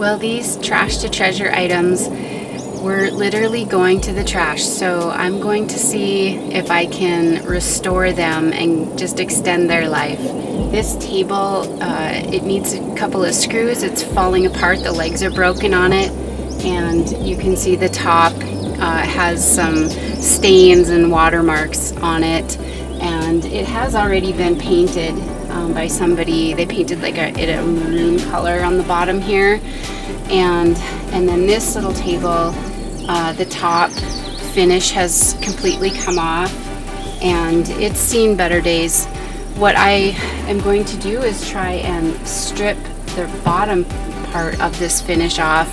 Well, these trash to treasure items were literally going to the trash, so I'm going to see if I can restore them and just extend their life. This table, it needs a couple of screws. It's falling apart. The legs are broken on it, and you can see the top has some stains and watermarks on it, and it has already been painted by somebody. They painted like a maroon color on the bottom here, and then this little table, the top finish has completely come off and it's seen better days. What I am going to do is try and strip the bottom part of this finish off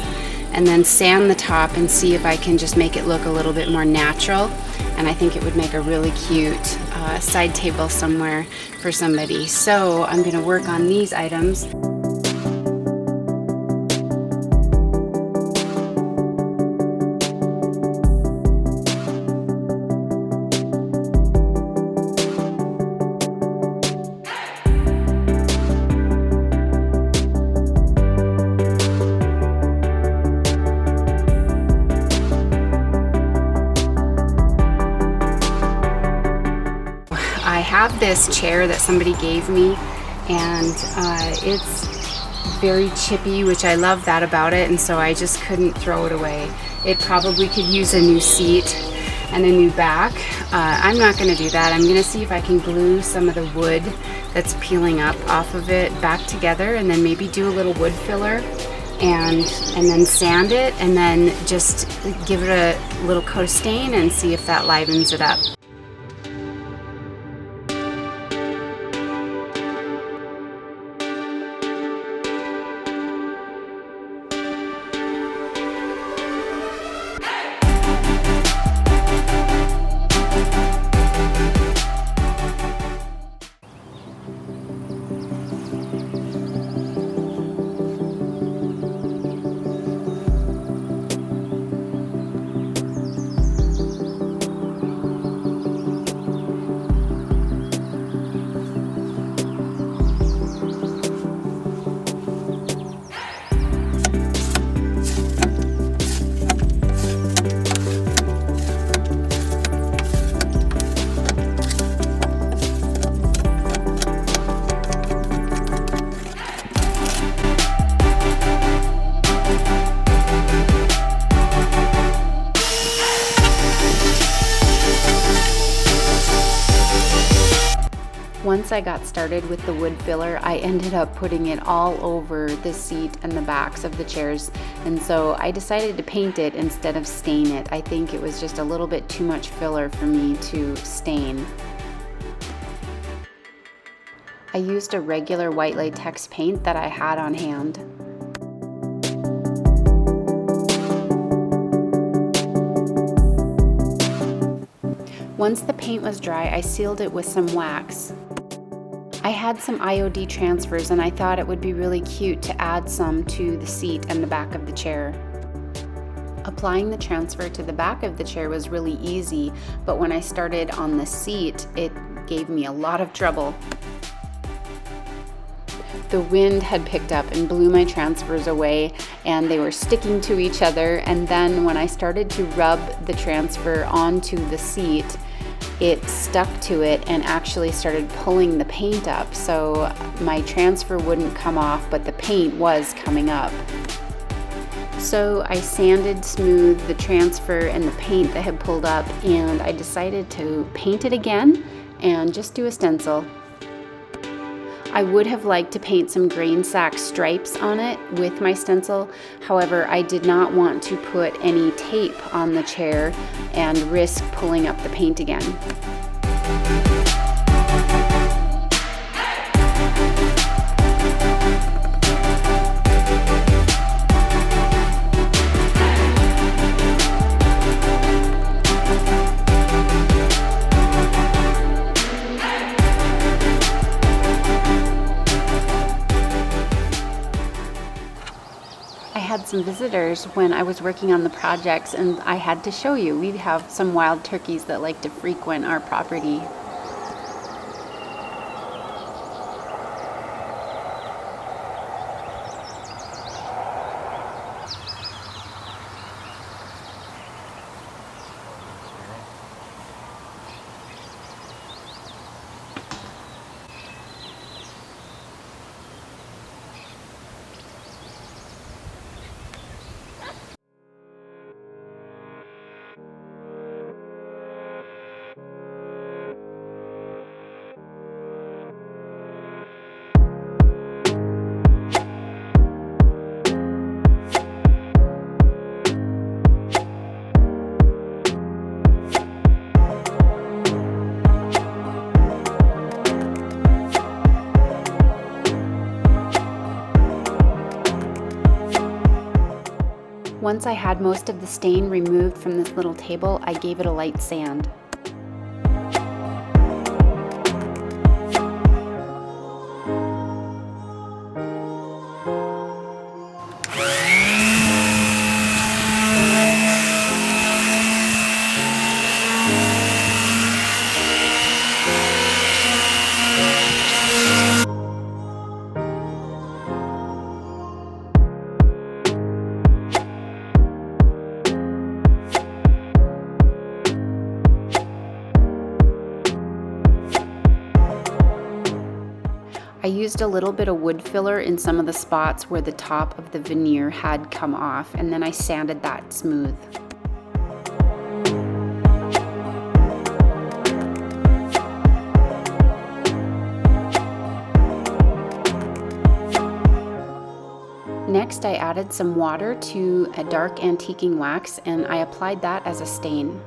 and then sand the top and see if I can just make it look a little bit more natural. And I think it would make a really cute side table somewhere for somebody. So I'm going to work on these items. I have this chair that somebody gave me, and it's very chippy, which I love that about it, and so I just couldn't throw it away. It probably could use a new seat and a new back. I'm not going to do that. I'm going to see if I can glue some of the wood that's peeling up off of it back together, and then maybe do a little wood filler and then sand it, and then just give it a little coat of stain and see if that livens it up. Once I got started with the wood filler, I ended up putting it all over the seat and the backs of the chairs, and so I decided to paint it instead of stain it. I think it was just a little bit too much filler for me to stain. I used a regular white latex paint that I had on hand. Once the paint was dry, I sealed it with some wax. I had some IOD transfers and I thought it would be really cute to add some to the seat and the back of the chair. Applying the transfer to the back of the chair was really easy, but when I started on the seat, it gave me a lot of trouble. The wind had picked up and blew my transfers away, and they were sticking to each other, and then when I started to rub the transfer onto the seat, it stuck to it and actually started pulling the paint up, so my transfer wouldn't come off, but the paint was coming up. So I sanded smooth the transfer and the paint that had pulled up, and I decided to paint it again and just do a stencil. I would have liked to paint some grain sack stripes on it with my stencil. However, I did not want to put any tape on the chair and risk pulling up the paint again. I had some visitors when I was working on the projects, and I had to show you. We have some wild turkeys that like to frequent our property. Once I had most of the stain removed from this little table, I gave it a light sand. I used a little bit of wood filler in some of the spots where the top of the veneer had come off, and then I sanded that smooth. Next, I added some water to a dark antiquing wax, and I applied that as a stain.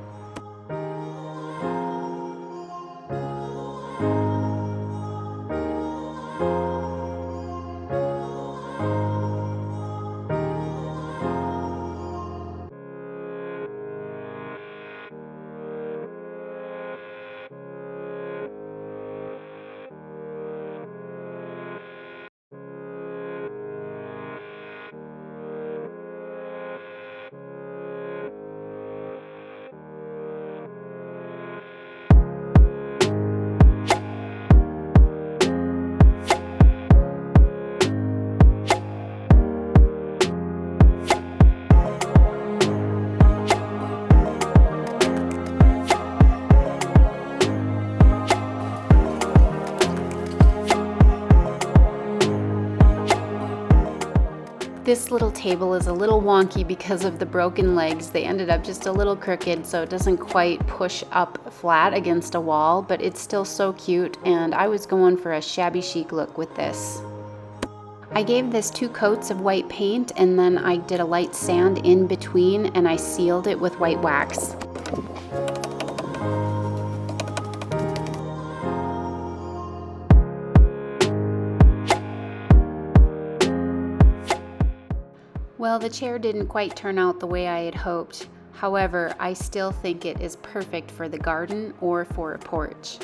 This little table is a little wonky because of the broken legs. They ended up just a little crooked, so it doesn't quite push up flat against a wall, but it's still so cute, and I was going for a shabby chic look with this. I gave this 2 coats of white paint, and then I did a light sand in between, and I sealed it with white wax. Well, the chair didn't quite turn out the way I had hoped. However, I still think it is perfect for the garden or for a porch.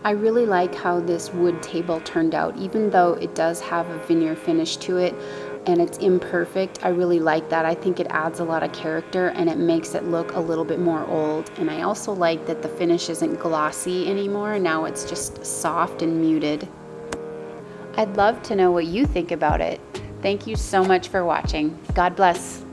I really like how this wood table turned out. Even though it does have a veneer finish to it and it's imperfect, I really like that. I think it adds a lot of character and it makes it look a little bit more old. And I also like that the finish isn't glossy anymore. Now it's just soft and muted. I'd love to know what you think about it. Thank you so much for watching. God bless.